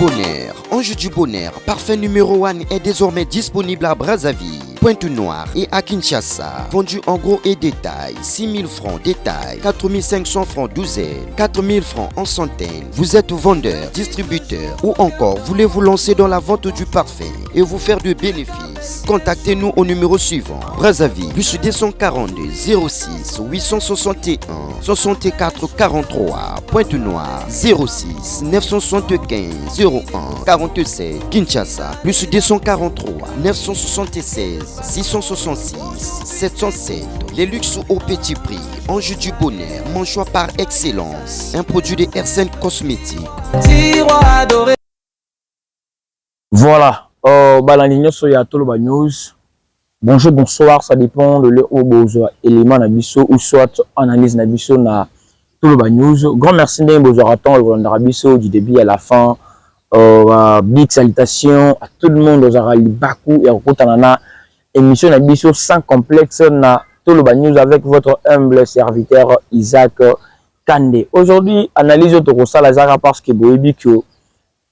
Bonheur. Ange du Bonheur, parfum numéro 1 est désormais disponible à Brazzaville, Pointe-Noire et à Kinshasa. Vendu en gros et détail, 6 000 francs détail, 4 500 francs douzaine, 4 000 francs en centaines. Vous êtes vendeur, distributeur ou encore voulez-vous lancer dans la vente du parfum et vous faire de bénéfices? Contactez-nous au numéro suivant. Brazzaville, plus 242 06 861 64 43. Pointe-Noire, 06 975 01 47. Kinshasa, plus 243 976 666 707. Les luxes au petit prix. Ange du Bonheur, mon choix par excellence. Un produit de RCN Cosmétiques. Voilà. Balandinho soya toloba news. Bonjour, bonsoir, ça dépend de l'heure où vous éléments nabiso ou soit analyse nabiso na toloba news. Grand merci de vous attendre le nabiso du début à la fin. Big salutation à tout le monde aux Arali Bakou et au Kotanana. Émission nabiso sans complexe na toloba news avec votre humble serviteur Isaac Kande. Aujourd'hui, analyse de Salazar parce que Boebi que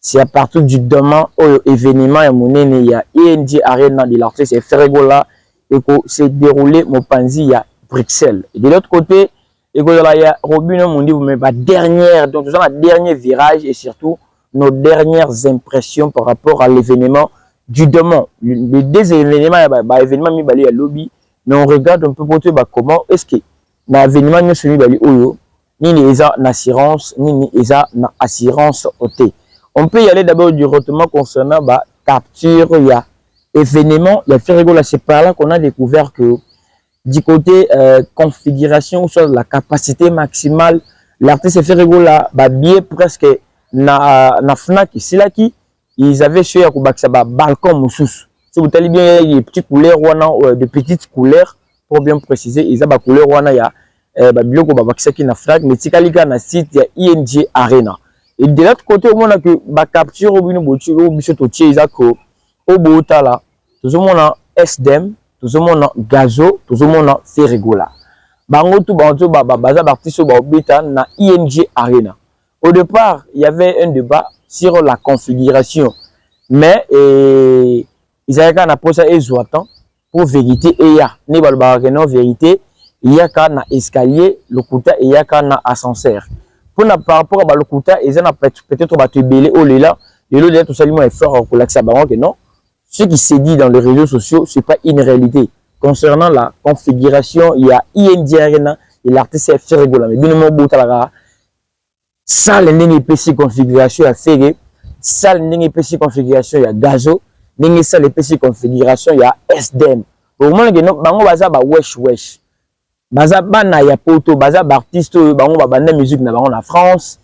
c'est à partir du demain au événement il y a ING Arena de l'artiste et Ferregola et que c'est déroulé Mopanzi à Bruxelles. Et de l'autre côté, il y a Robin Mundi mais la dernière donc nous avons la dernier virage et surtout nos dernières impressions par rapport à l'événement du demain. Les deux événements événement mi bali à lobby mais on regarde un peu comment est-ce que l'événement nous suivi bali oyo ni les assurance ni les assurance OT. On peut y aller d'abord directement concernant la capture, il y a événement, il y a Ferregola. C'est par là qu'on a découvert que du côté configuration, soit la capacité maximale, l'artiste Ferregola, bien presque na FNAC, c'est là qui ils avaient sur un balcon moussous. Si vous allez bien, il y a des petites couleurs, de petites couleurs, pour bien préciser, ils ont des couleurs, il y a des blocs qui na FNAC, mais si vous na site, il y a ING Arena. Et de l'autre côté, on a que la capture au bout au Boutala, tout le monde a SDM, tout le monde a Gazo, tout le monde a Ferregola. Bango tout baza artiste na ING Arena. Au départ, il y avait un débat sur la configuration, mais ils avaient qu'à poser pour vérité et il y a ne vérité, il y a qu'à escalier, le côté et il y a qu'à ascenseur. Par rapport à l'Okuta, ils ont peut-être belé au là, et l'autre tout simplement est fort pour l'accès à que non. Ce qui s'est dit dans les réseaux sociaux, ce n'est pas une réalité. Concernant la configuration, il y a ING Arena et l'artiste Ferregola. Mais bien au bout de la salle n'engage configuration à Ferre, salle n'engage configuration il y a Gazo, n'engage salle configuration il y a SDM. Au moment que non, bango baza ba wesh. Baza bana ya poto baza artiste bango babanda musique na bango na France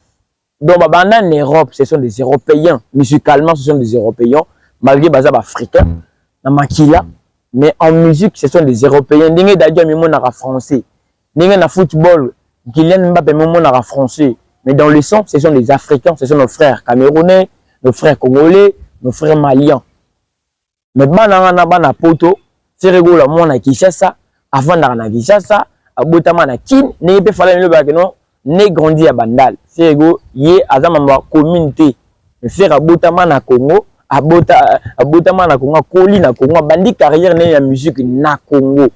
donc babanda en Europe ce sont des Européens musicalement ce sont des Européens malgré baza africains na makila mais en musique ce sont des Européens ndenge dadio mimo na français ndenge na football Kylian Mbappé mimo na français mais dans le son ce sont des Africains ce sont nos frères camerounais nos frères congolais nos frères maliens mais bana poto Ferregola mo na Kinshasa avant na Kinshasa abotama na kin ne pe fala le ba que non ne grandi à Bandal Ferrego yé azama ma communauté me faire abotama na Congo abotama na Congo koli na Congo bandi carrière ne ya musique na Congo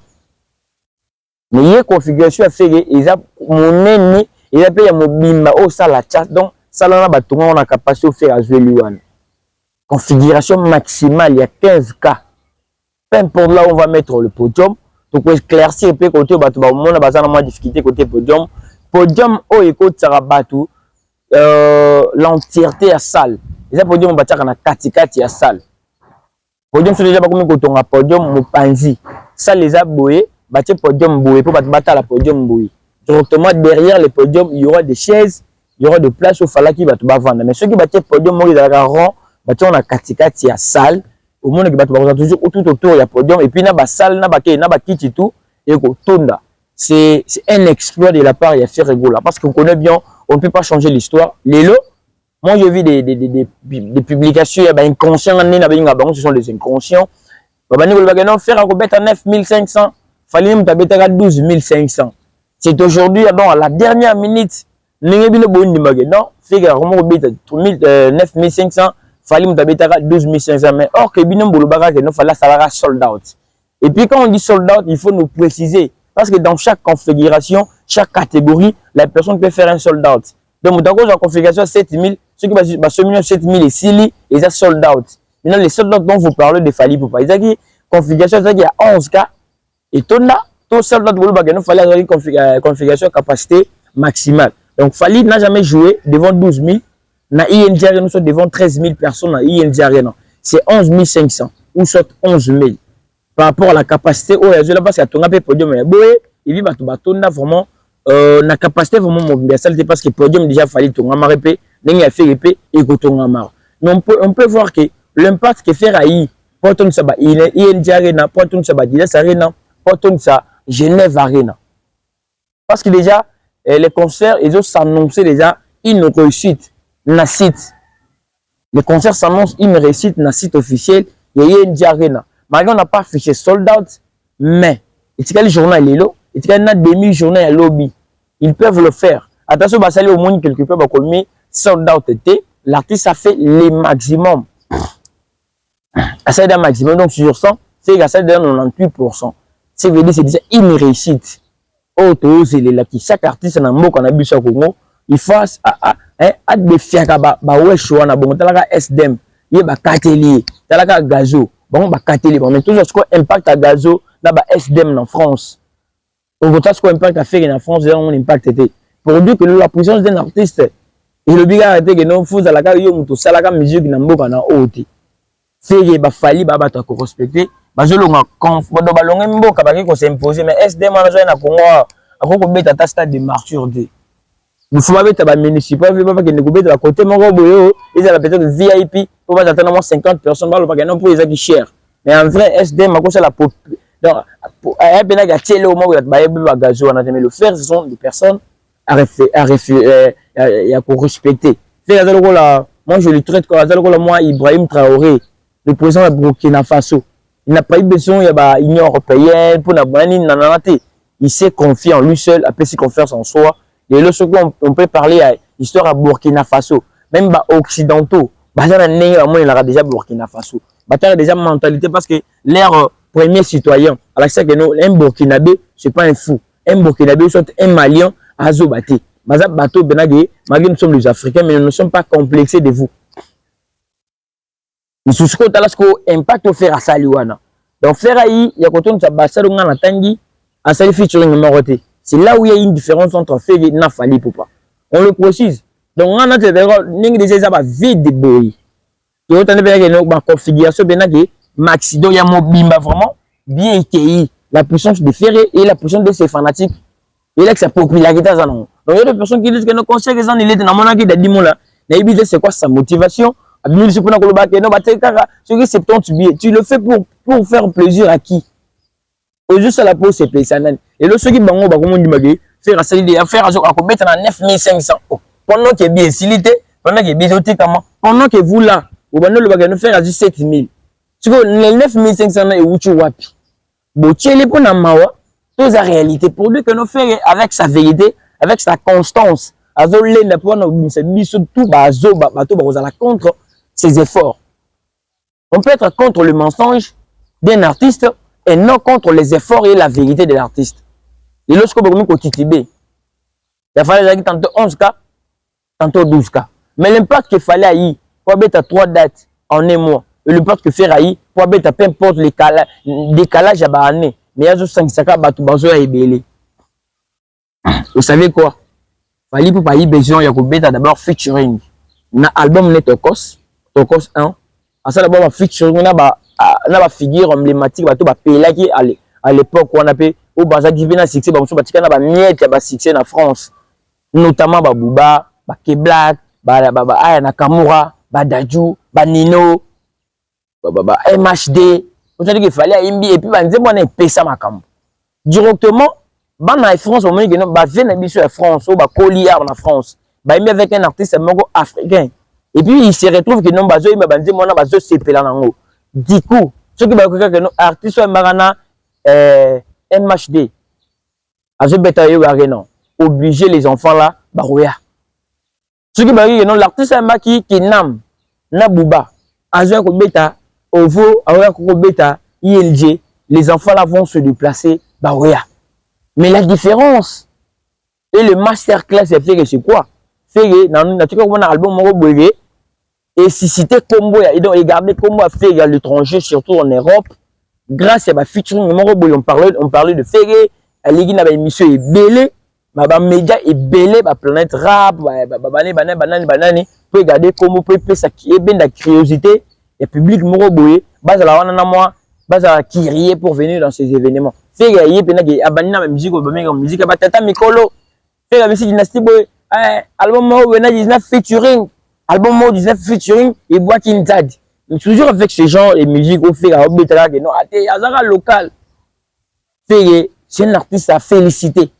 mais yé configuration a fait ils a monene il a pe ya mobimba au sala chat donc sala na batonga on a capacité de faire jouer liwan configuration maximale il y a 15K peu importe là on va mettre le podium. Donc, éclaircir peu côté bateau, on a besoin de moins difficulté côté podium. Podium, oh, écoute, ça va battre l'entièreté à salle. Et ça, podium, on va dire qu'on a 4 à salle. Podium, c'est déjà pas comme quand on a podium, on panzi. Ça, les a boué, battre podium boué, pour battre la podium boué. Directement derrière le podium, il y aura des chaises, il y aura des places où il fallait qu'il va vendre. Mais ceux qui battent podium, ils ont rond, battre on a 4 à salle. Au monde qui va toujours tout autour il y a podium et puis na ba salle na ba kiti tout et ko tonda c'est un exploit de la part il y a Ferregola parce qu'on connaît bien on ne peut pas changer l'histoire les lots moi j'ai vu des publications il y a inconscients ce sont des inconscients babani ko ba non faire ko beta 9500 fallait me tabeta 12500 c'est aujourd'hui bon à la dernière minute n'ingi bino bondi magé non fait ko mo beta 9500 Fali Moutabetara 12 500, mais or que Binom Bolobaka, il fallait ça sold out. Et puis quand on dit sold out, il faut nous préciser, parce que dans chaque configuration, chaque catégorie, la personne peut faire un sold out. Donc dans la configuration 7000, ceux qui va se 7000 et 6 ils sont sold out. Maintenant les sold out dont vous parlez de Fali Poupa, ils ont dit configuration, il y a 11K, et tout là, tout sold out Bolobaka, il fallait avoir une configuration capacité maximale. Donc Fali n'a jamais joué devant 12 000. Na ING Arena, nous sommes devant 13 000 personnes na ING Arena. C'est 11 500 ou soit 11 000 par rapport à la capacité. Oh, je là parce que tu as un podium. Et puis, tu as vraiment la capacité vraiment mobilisée parce que le podium déjà fallu ton amarré, n'a fait épée et que ton amar. Mais on peut voir que l'impact que fait Raï, pour ton sabbat, ING Arena, pour ton sabbat, Dilas Arena, pour ton sabbat, Genève Arena. Parce que déjà, les concerts, ils ont s'annoncé déjà une réussite. Na site. Le concert s'annonce une réussite na site officiel. Il y a une arena. Malgré on n'a pas affiché sold out, mais il y a le journal Lilo, il y a une demi-journée à lobby. Ils peuvent le faire. Attention, bah ça au moins quelque peu, bah comme sold out était, l'artiste a fait les maximum. À ça d'un maximum, donc sur 100, c'est à ça d'un 98%. C'est veut dire c'est déjà une réussite. Auto, c'est là qui chaque artiste n'a mot qu'on a bu sur Congo, il fasse à des fiaka ba wesh wana bon talaka SDM ye ba kateli talaka gazo bon ba kateli bon mais toujours ce qu'on impact à gazo na ba SDM en France on voit ce qu'on impact à faire en France on impact était pour dire que la puissance d'un artiste et le biga était que non faut talaka yo muto salaka musique na mboka na oti c'est ba fali ba ta ko respecter ba zolonga conf ba do balonga mboka ba ko s'imposer mais SDM na Congo akoko beta ta stade de martyr de il faut pas mettre la municipal, il faut pas que nous couper de la côté mon robot, ils ont peut-être VIP pour pas attendre 50 personnes pour pas pour les qui cher. Mais en vrai SD ma cause la pop. Donc un ben a tirer au moment où il y a gazo on a mais le faire ce sont des personnes à respecter. C'est là moi je le traite comme moi Ibrahim Traoré, le président de Burkina Faso. Il n'a pas eu besoin il y a l'Union européenne pour na banani nananate. Il s'est confié en lui seul, a fait confiance en soi. Et là, on peut parler à l'histoire à Burkina Faso, même les occidentaux, il a déjà Burkina Faso. Il a déjà mentalité parce que leur premier citoyen, à la que un Burkinabé, ce n'est pas un fou. Un Burkinabé, c'est un Malien à Zobate. Nous sommes les Africains, mais nous ne sommes pas complexés de vous. Nous sommes impact au faire à Saliwana. Donc, faire il y a quand on a Tangi, à Sali featuring Moroté. C'est là où il y a une différence entre fait et Fali Poupa. On le précise. Donc, on a déjà vide de boy. Et on a une configuration maxi. Donc, il y a mon bimba vraiment bien équilibré. La puissance de Ferré et la puissance de ses fanatiques. Et là, que sa popularité. Donc, il y a des personnes qui disent que nos conseils, ils sont dans mon avis, c'est quoi sa motivation? Tu le fais pour faire plaisir à qui? Juste à la pause, c'est plaisant. Et le ceux qui bango ba comme on dit faire à salir à faire à mettre dans 9500 pendant que bien silité pendant que bien comment pendant que vous là vous banno le bagano faire à 7000 tu vois les 9500 et où tu wapi bon tchele pour na mawa tous la réalité pour lui que nous faire avec sa vérité avec sa constance azo lenda pour nous c'est biso tout bazo bato bazala contre ses efforts. On peut être contre le mensonge d'un artiste et non contre les efforts et la vérité de l'artiste. Et lorsque vous avez Titibé, il fallait tantôt 11K, tantôt 12K. Mais l'impact qu'il fallait aller, pour mettre 3 dates en un mois, et l'impact que faire aller, pour mettre peu importe les décalages à année, mais il y a 5K, bateau à ébélé. Vous savez quoi? Il fallait pour pas y besoin, il y a d'abord featuring. Dans l'album Tokos 1, à ça d'abord featuring, on a figure emblématique, bateau à l'époque où on appelle au Baza qui vient à succès, parce qu'il y a miette à succès en France, notamment Bouba, Keblack, Aya Nakamura, Dadju, Nino, MHD. Vous savez qu'il fallait Imbi et puis on a payé ça Makam. Directement, en France, on a dit que en France, ou Coliard en France, avec un artiste africain. Et puis il se retrouve que non bazo il m'a dit mon bazo c'est pelanango. Du coup, ce qui va que nos artistes sont marana MHD. Azo betayo arena. Obliger les enfants là barouya. Ce qui va que non l'artiste est qui nam na Bouba. Azoya Kobeta, Ovo, Azoya Kobeta, ILG, les enfants là vont se déplacer, bah ouais. Mais la différence, et le masterclass, c'est quoi? Fait que, un album, et si c'était combo, et garder combo à faire à l'étranger, surtout en Europe, grâce à ma featuring, on parlait de Ferré, à l'église, ma émission est belée, ma média est belée, ma planète rap, banane, peut garder combo, peut ça qui est bien la curiosité, et public, moroboye, base à la wana moi, base à qui riait pour venir dans ces événements. Ferré, il y a ma musique, musique, tata Mikolo, Ferré, la dynastie, album, moi, 19 featuring. Album mode 19 featuring et bois Kinzad. Toujours avec ces gens et musique au fait à Obetala que non, Azara local. C'est un artiste à féliciter.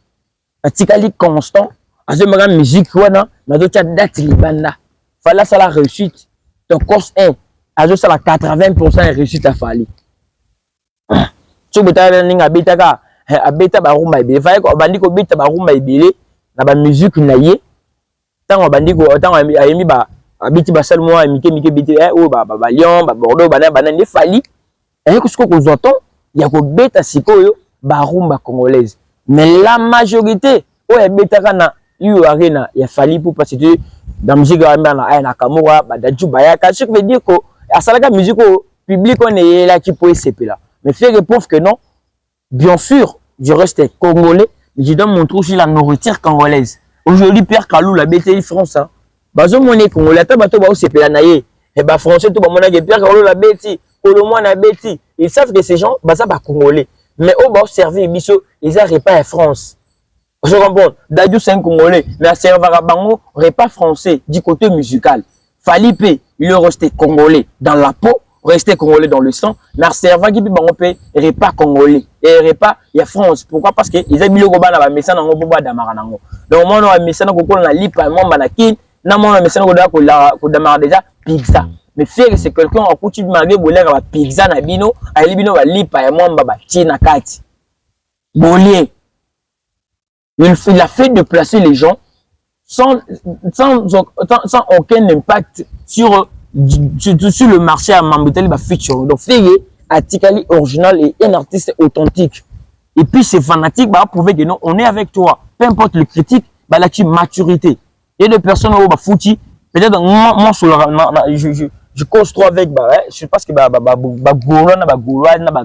Atikali constant. À ce moment musique wana, na d'autres date libana. Fallait ça la réussite. Ton course 1, à ce ça la 80% réussite à Fali. Tu betala ninga betaka, abeta ba rumba ibele. Fallait ko bandi ko beta ba rumba ibele na ba musique na ye. Tant bandi ko tant ayemi ba abiti basal moi mike biti o ba Lyon ba Bordeaux banana ni fali et que ce que vous entend il y a ko beta sikoyo ba rumba congolaise mais la majorité o ya beta kana yu arena ya fali pour parce que dans musique na Kamura ba daju bayaka ce qui veut dire que asalaka musique au public on est là qui peut s'épeler là mais faire répondre que non bien sûr je reste congolais mais je donne mon trou sur la nourriture congolaise aujourd'hui Pierre Kalou la BTI France hein. Bazo moné congolais ta bato ba osepela na ye et ba français tout ba mona ke Pierre Kalou la beti Kolomo na beti ils savent que ces gens baza ba congolais mais au ba servir biso ils a repas en France je comprends Dadju c'est un congolais mais à servir bango repas français du côté musical Falipe il est resté congolais dans la peau resté congolais dans le sang mais à servir qui bango pe repas congolais et repas il y a France pourquoi parce que ils a biloko bana ba messana ngo boba damara nango donc moi na messana ko na lipa mo banaki na mon message ko démarrer déjà pizza mais faire c'est quelqu'un a coutume de manger boler ba pizza na bino ali bino ba lipa et moi ba tina kati bolé il a fait de placer les gens sans aucun impact sur le marché à Mambutel ba feature donc faire article original et un artiste authentique et puis c'est fanatique va prouver que non on est avec toi peu importe le critique bah là tu maturité. Il y a des personnes qui ont foutu. Peut-être moi, je cause trop avec. Je pense que les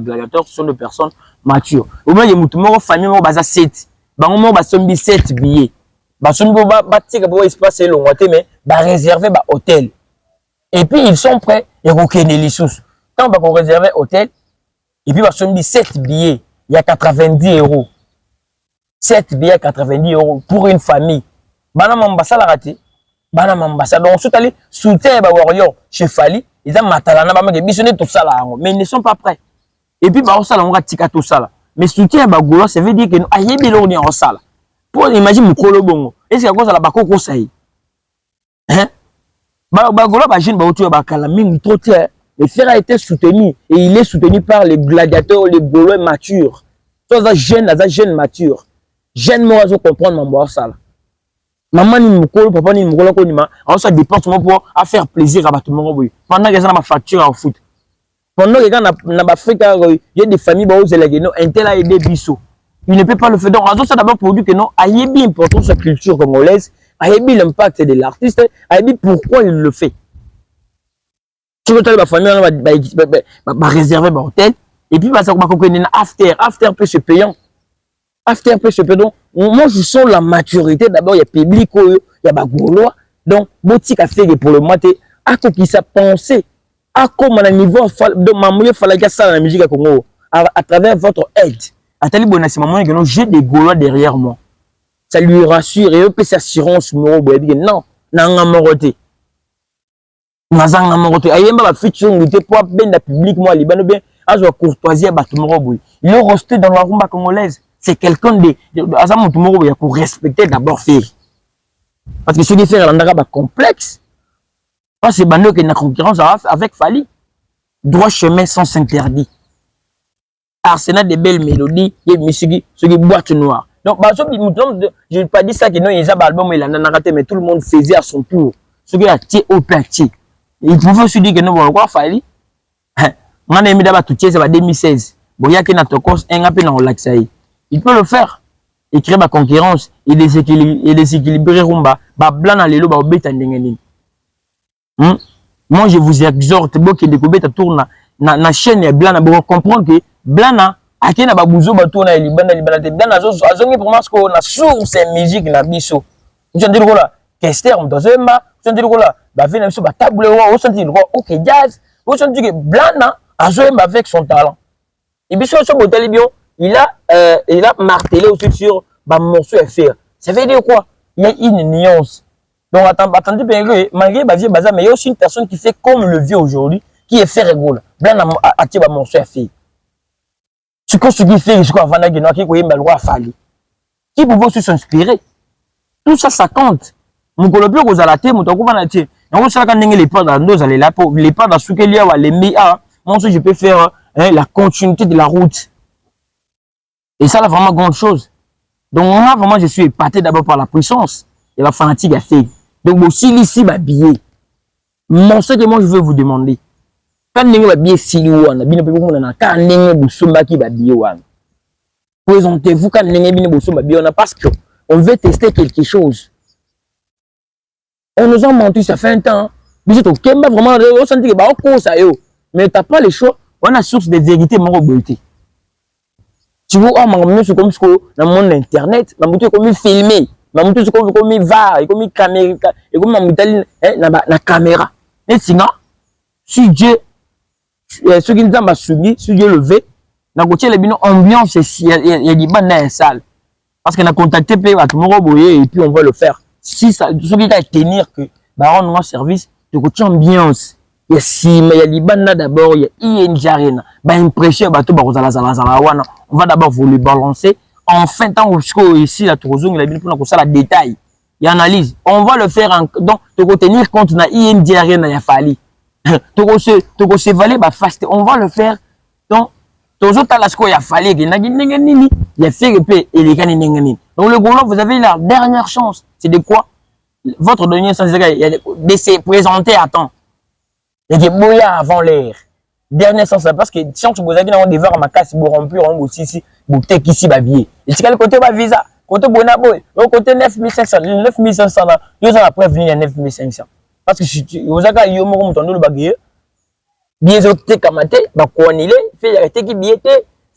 gladiateurs sont des personnes matures. Au moins, il y a une famille qui a 7. Il y a 7 billets. Il y a espace mais réserver hôtel. Et puis, ils sont prêts à reconnaître les sous. Quand on va réserver hôtel, et puis il y a 7 billets, il y a 90 €. 7 billets à 90 € pour une famille. Bana mambasa la raté bana mambasa donc tout aller soutien ba warrior chez Fali ils ont matalana ba meke bisonné tout ça là mais ils ne sont pas prêts et puis ba ça là on va tika tout ça là mais soutien ba golo ça veut dire que nous ayebi lo ni en ça là pour imagine mukolo bongo est-ce que cause la ba koko ça y hein ba golo ba jeune ba otu ba kala mingi trop clair le frère a été soutenu et il est soutenu par les gladiateurs les gaulois matures tous les jeunes matures jeune moi je comprendre mon ça là. Maman ni mukolo papa ni mukolo ko nima on ça dépense pour faire plaisir à tout le monde pendant que ça na facture en foot pendant que na Afrique il y a des familles ba ozeleke non intel a aidé biso il ne peut pas le faire donc ça d'abord pour dire que non ayebi importance de la culture congolaise ayebi l'impact de l'artiste ayebi pourquoi il le fait tu veux la famille va réserver un hôtel et puis ça va connaître after peut se payant after peu donc moi je sens la maturité d'abord il y a public il y a ba gaulois donc boutique a fait pour le moitié à quoi qui ça penser à comment à niveau de mamoulé fallait que ça la musique à Congo à travers votre aide à tali bonasi maman que non j'ai des gaulois derrière moi ça lui rassure et peut s'assurance mo boyebi non nanga moroté nazanga moroté ayemba ba featuring était pour ben la public moi libano bien à zo courtoisie ba tout mo boy il est resté dans la rumba congolaise. C'est quelqu'un de pour respecter d'abord faire. Parce que ce qui fait un complexe, c'est bando qui est en concurrence avec Fali. Droit chemin sans interdit. Arsenal de belles mélodies, et musique, ce qui boîte noire. Donc, je n'ai pas dit ça que non, il y a un album, il a raté, mais tout le monde faisait à son tour. Ce qui a tiré au petit. Il pouvait aussi dire que nous on quoi fali. On a mis d'abord tout ça 2016. Bon, il y a qui n'a pas cause un peu dans relaxé. Il peut le faire. Il crée ma concurrence et déséquilibrer rumba. Ba blanc dans les lots ba obéta ndengeni. Moi je vous exhorte beaucoup de kobeta tourna na chaîne ya blanc na comprendre que blanc akena ba buzo ba tourna libanda te blanc azongi pour moi ce qu'on a source musique na biso. Vous entendez quoi Kester mtozemba, vous entendez quoi ba vient biso ba table wa, vous entendez quoi OK jazz, vous entendez que blanc azemba avec son talent. Et biso so botali bio, il a martelé aussi sur ba morceau FR. Ça veut dire quoi? Il y a une nuance. Donc attendez bien malgré ba vieux bazar mais il y a aussi une personne qui fait comme le vieux aujourd'hui qui est fait rigolo. Blanc a tiré ba morceau FR. Ce qui fait ce qu'on va dire qui koyemba loi fali. Qui pouvait aussi s'inspirer. Tout ça ça compte. Mon colobio aux alaté mon toko va natie. On sait quand les pas dans nos aller là pour les pas dans soukelia ou les meilleurs. Moi aussi je peux faire la continuité de la route. Et ça là vraiment grande chose. Donc moi vraiment je suis épaté d'abord par la puissance et la fanatique à fait. Donc aussi ici ma billet. Mon ce que moi je veux vous demander. Quand n'engé ba billet sili wana, bino pe ko na quand n'engé busumba ki ba billet wana. Présentez-vous quand n'engé bino busumba billet wana parce que on veut tester quelque chose. On nous a menti, ça fait un temps. Mais c'est ok, vraiment, on sent que bah on ça yo. Mais t'as pas le choix. On a source de vérité, mon beauté. Tu vois, oh, ma c'est comme ce que dans le monde internet, ma beauté comme filmer, ma beauté c'est comme va, comme caméra, et comme ma beauté na caméra. Et sinon, si Dieu, ceux qui nous ont soumis, si Dieu le veut, na côté les bino ambiance, il y a des bandes dans la salle. Parce qu'on a contacté à tout le monde et puis on va le faire. Si ça, ce qui va tenir que baron nous service de côté ambiance. Il y a si mais il y a Libana d'abord, il y a ING Arena. Bah impression bateau barozala wana. On va d'abord vous le balancer. Enfin tant que ici la Tourozong il a bien pour ça la détail. Il y a analyse. On va le faire en donc de tenir compte na ING Arena ya fali. To se valer ba fast. On va le faire donc toujours à la sco ya fali que na nini. Il y a fait et les gars nini. Donc le gros vous avez la dernière chance. C'est de quoi? Votre dernier sens de se présenter à temps. Il y a des bouillards avant l'air. Dernier sens, parce que si vous avez des verres à ma casse, vous remplir, vous ici, vous êtes ici, babier. Et c'est quel côté va visa? Côté Bonaboy, au côté 9500, 9500, ils ont après venir à 9500. Parce que si vous avez eu un peu de baguette, bien sûr, kamate, bakonile, fait arrêter qui billet,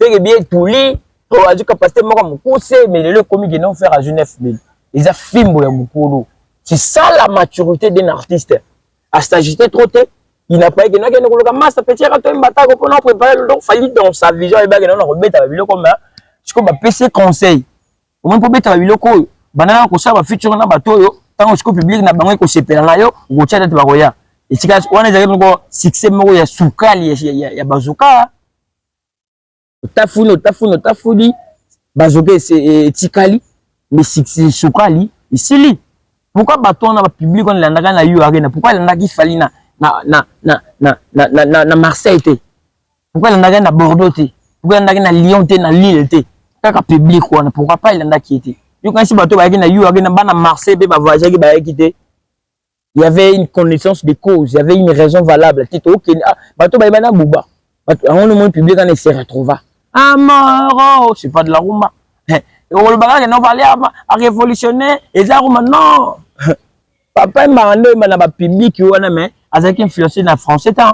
fait billet tout lit, pour la capacité, moi, comme course, mais le comique non faire à 9000. Ils ont filmé mon polo. C'est ça la maturité d'un artiste. À s'agiter trop tôt, il n'a pas été que master petit raton bataille pour nous préparer donc fallait dans sa vision et bien on remettre la vidéo comme ça. Je comme PC conseil. Au moins pour mettre la vidéo ko banana ko ça va feature na bato yo tant que public na bango ko sepela na yo go tchata te bakoya. Et tika wana za ko succès mo ya sukali ya bazuka. Tafuni bazuka c'est tikali mais succès sukali ici. Pourquoi baton na public on landaka na yo arena? Pourquoi landaki fali na Marseille te? Pourquoi landaki na Bordeaux te? Pourquoi landaki na Lyon te na Lille te? Kaka public wana pourquoi pas landaki te? Yo quand si bato ba na yo arena ba na Marseille be ba voyager ba ekité. Il y avait une connaissance de cause, il y avait une raison valable. Tito OK, bato ba na Bouba. On le monde public on se retrouva. Ah maro, c'est pas de la rumba. Le bagage non va aller à révolutionner et ça non papa mando na ba public wana mais avec influencé na français temps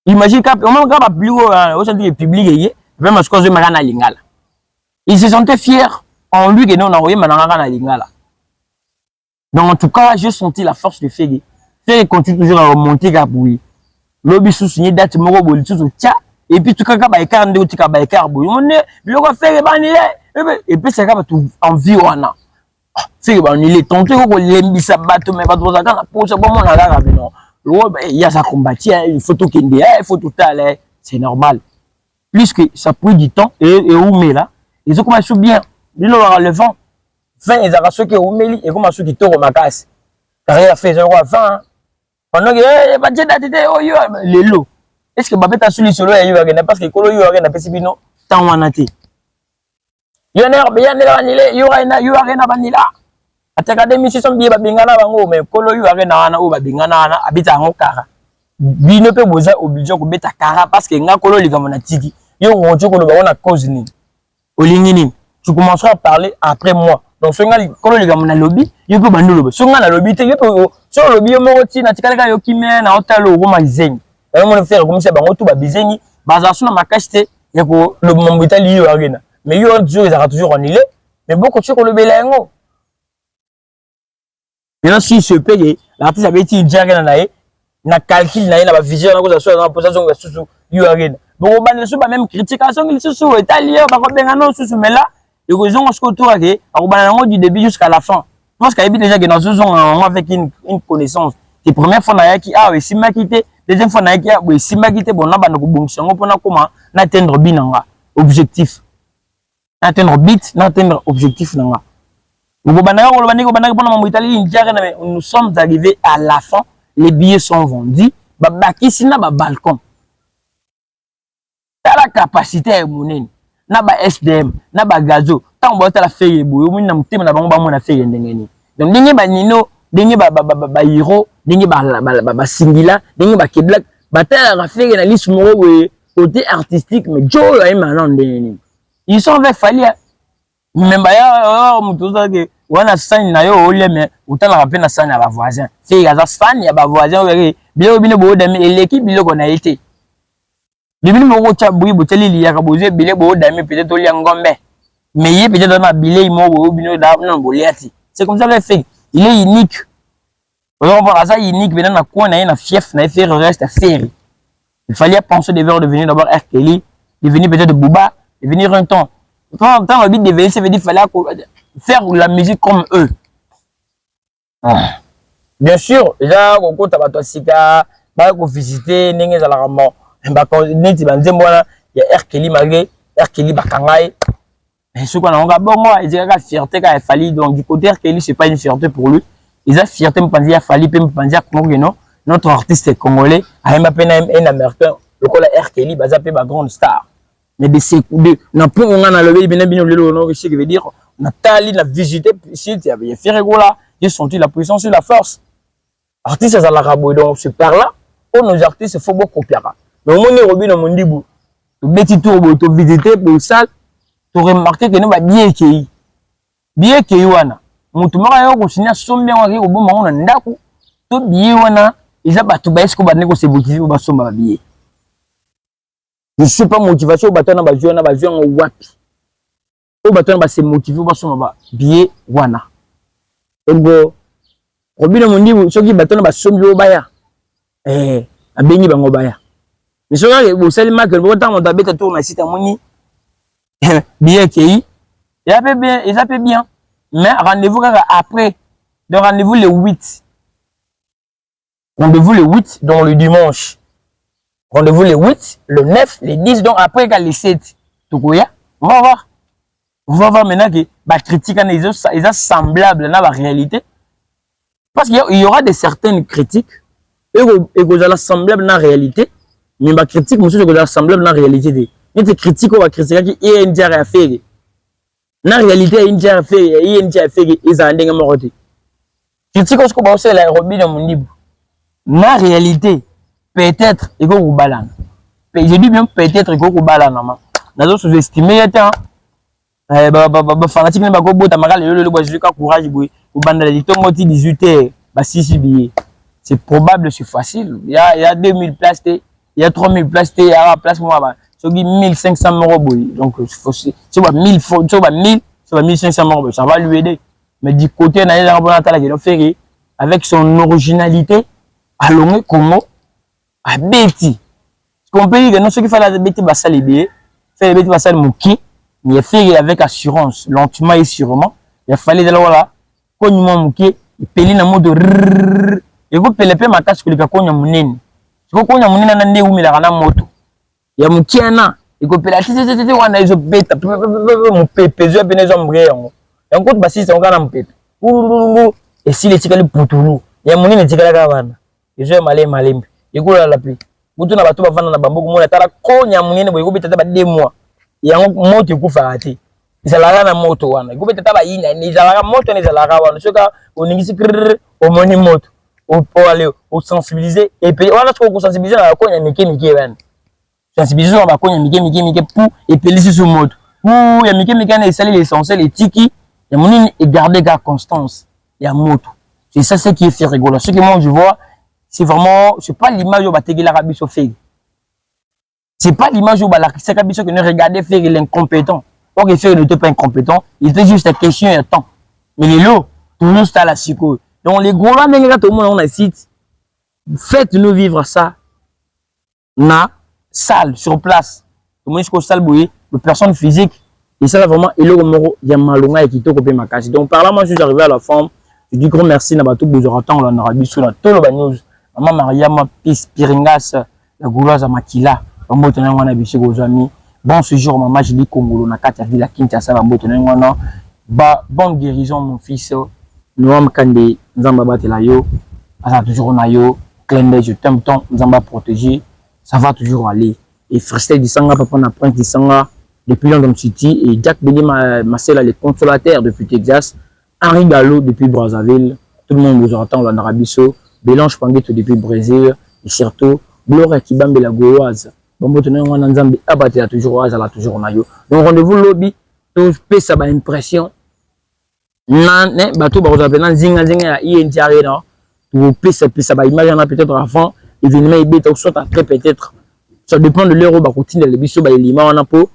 imagine quand on m'a pas plus au centre du public et vraiment ce que je m'arrête na lingala ils se sentaient fiers en lui que non on envoyé maintenant na lingala donc en tout cas j'ai senti la force de Fege continue toujours à remonter Gaboui lobby sous signé date moko boli sous tcha et puis tout cas ba écart ndé tika ba écart boy on est biloko Fege banile et puis c'est tout envie wana c'est que il est tenté ko lembisa bato mais bato za kana pose bon mon ala non il y a ça combattre il faut tout kende il faut tout aller c'est normal puisque ça prend du temps et où mais là ils ont commencé bien ils ont le vent 20 ils ont ceux qui ont meli et comment ceux qui toro makasi carrière fait 0,20 pendant que ba djeda tete oh yo les lots est-ce que babeta suli solo ya yo parce que kolo yo na pesibino tant wana te. Yo na banile yo na banila ateka 2600 billet babengana bango mais kolo yu arena wana o babengana wana abita ngo kara bino pe boza obligé ko beta kara parce que nga kolo likambo na tiki yo ngocho kolo ba na cause ni olingini tu commenceras à parler après moi donc so nga kolo likambo na lobby yo pe bando lobo so nga na lobby te yo pe so lobby yo moko ti na tikaleka yo kimé na hôtel ko mazengi ba mo faire comme ça bango tout ba bizengi baza suna makashite ya ko le mombita li yo arena mais yo dio ils toujours annulé mais beaucoup tu ko le belengo. Maintenant, si se paye, l'artiste avait été direct na calcul na ba vision na ko ça na position sous you arena. Bon on ba so ba même critication il sous italien ba ko benga non sous mais là les raisons on se retrouve que on ba na du début jusqu'à la fin. Parce qu'il y a déjà que dans ce sont avec une connaissance. La première fois na yaki ah oui si ma quitté, deuxième fois na yaki ah oui si ma quitté bon na ba na ko bongisa ngo pona comment na atteindre binanga objectif. Na atteindre bit, na atteindre objectif nanga. Nous sommes arrivés à la fin, les billets sont vendus, babaki sina ba balcon. T'as la capacité à monnaie, na ba SDM, na ba gazo, tant on la feye boyo, mun na mutema na bango ba mona feye ndengeni. Donc ndenge ba nino, ndenge ba hero, ndenge ba singila, ndenge ba kidlak, ba tala la feye na liste moko boye côté artistique mais Joe ya maintenant ndengeni. Ils sont avec Falia. Même ba ya mutuza ke wana sani na yo oleme utala ka pena sani ya ba voisin c'est gaza sani ya ba voisin oke bilo bino bo dami eleki bilo ko na été bibini mo cha bui boteli li ya ka boze bile bo dami peut-être oli ngombe mais yé peut-être na bile mo bo bino da non boliati c'est comme ça le fait il est unique on va ça unique bena na ko na fief na faire reste à faire il fallait penser devenir d'abord R. Kelly devenir peut-être Booba devenir un temps quand le but devenir ça veut dire fallait faire la musique comme eux. Bien sûr, déjà, quand tu vas sika, tu visiter, il y a R. Kelly malgré R. Kelly Bakangai. Mais ce qu'on a bon, moi, il y a une fierté qu'il a fallu. Donc, du côté R. Kelly, ce n'est pas une fierté pour lui. Il a une fierté, il a fallu, notre artiste congolais, a un américain, le col R. Kelly, il a une grande star. Mais de ces coups de n'a pas on a levé bien le ce qui veut dire on a tali la visité ici il y avait fait là j'ai senti la puissance et la force artiste ça la rabo donc ce par là pour nos artistes il faut beaucoup copier mais au moins Robin dans mon dibu to beti tour to visiter pour ça tu remarquer que nous ba bien qui wana mutu mara yo ko sinya sombe ngaki ko bomba ngona ndaku to bien wana ils a batu ba esko ba neko se bouti ba somba ba bien. Je ne suis pas motivation au bâton na bazion wapi. Au bâton ba se motiver ba soma ba billet wana. Ego Robino mundi soki bâton ba sombi baya. Abengi bango baya. Mais soki bo sali marque bo tant on tabeta tour na site amoni. Billet qui il a bien, ils a bien. Mais rendez-vous après. Donc rendez-vous le 8. Rendez-vous le 8 donc le dimanche. Rendez-vous le 8, le 9, le 10, donc après les 7. On va voir. On va voir maintenant que la critique est semblable à la réalité. Parce qu'il y aura de certaines critiques et que sont semblables à la réalité. Mais la critique, monsieur, est semblable à la réalité. Mais les critiques, on va critiquer qui est une diarrhée à faire. La réalité est une diarrhée à faire. Il y a une diarrhée à faire. Ils ont un dingue mort. Critique, on va aussi la robine dans mon livre. La réalité. Peut-être il faut balana. Je dis bien peut-être il faut balana. Nazo sous-estimer temps. Fanatique ba ko bota makala le bazika courage boy. Ko banda li tongo ti 18h ba 6 billets. C'est probable, c'est facile. Il y a 2000 places, il y a 3000 places, il y a place moi ba. So 1500 € boy. Donc c'est pas 1000 c'est pas 1000, c'est pas 1500 €. Ça va lui aider. Mais du côté na ya bon atala qui faire avec son originalité allongé comment à Betty. Qu'on peut dire que non, ce qu'il fallait à Betty Bassal bien, faire Betty Bassal Mouki, mais il fait avec assurance, lentement et sûrement. Il fallait de là, quand il m'a Mouki, il paye le mot de et vous payez ma casse que le cacogne a mounine. Ce qu'on a mounine à Nande ou Milana moto. Il y a Mouki Anna, il faut payer la tête, on a eu bête, mon pépé, je vais les hommes brillant. Et on compte Bassis, on gagne un pépé. Et si les tigres pour tout, il y a mounine et tigres à la gavane. Et je vais m'aller. Écoute la pluie. Vous na bato bavanda na bambogo mona tala konya munene boyiko bitata ba 2 mois. Yango moto ekufa ati. ezalaka na moto wana iko peut-être ba yina ezalaka moto na ezalaka wana soka oningisi au moni moto au aller au sensibiliser et puis wana ko sensibiliser na ko nya mike bana sensibiliser na ba ko nya mike pour et puis lisi sur moto pour ya mike na esali l'essentiel etiki ya monini et garder la constance ya moto c'est ça ce qui est fait rigolo ce que moi je vois c'est vraiment c'est pas l'image au bategela rabiso fait c'est pas l'image où c'est rabiso que ne regarder faire l'incompétent. Or que faire n'était pas incompétent, il était juste une question de temps. Mais les lots, tout le monde est à la psycho. Donc les gros là, tout le monde on a site. Faites-nous vivre ça. Na salle sur place. Tout le monde est salle bouillé, de personnes physiques. Et ça là vraiment il y a malonga et qui te copie ma cache. Donc par là moi je suis arrivé à la forme. Je dis grand merci na batou bozora temps la rabiso na tout le news. Maman Maria ma pis piringas la gouloise makila. Bon séjour, maman, je dis Congolo, na kati ville à Kinshasa, bonne guérison, mon fils. Nous avons Kande, Nzamba Batelayo, ça toujours Nayo, Clende, je t'aime tant, Nzamba protégé, ça va toujours aller. Et Frestel Dissanga, papa na Prince Dissanga, depuis London City, et Jack Belli Marcel, les consolataires depuis Texas, Henri Gallo depuis Brazzaville, tout le monde vous attend en Arabiso, Bélange Pangueto depuis Brésil, et surtout, Gloria Kibambe la Gauloise. Bon, on a Nzambi abattu toujours à toujours nayo. Donc rendez-vous lobby, tout peut ça ba impression. Nan ne bateau ba vous nan zinga ya INT arena. Tout peut ça ba image na peut-être avant événement ibeta ou soit après peut-être ça dépend de l'euro ba continue le biso ba elima wana po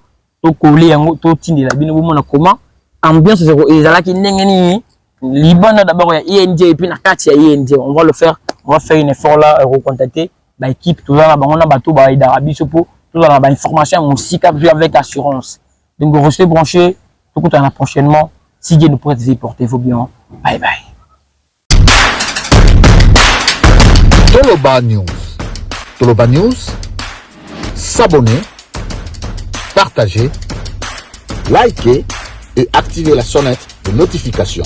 to coller yango to tindi la bino mona comment ambiance zéro ezala ki ndenge ni libana d'abord ya INT et puis na kati ya INT on va le faire, on va faire un effort là recontacter l'équipe tout ça on a bateau ba d'Arabie pour tout ça la information aussi avec assurance. Donc restez branchés tout à la prochainement si Dieu nous prête portez-vous bien. Bye bye. Toloba News, s'abonner, partager, liker et activer la sonnette de notification.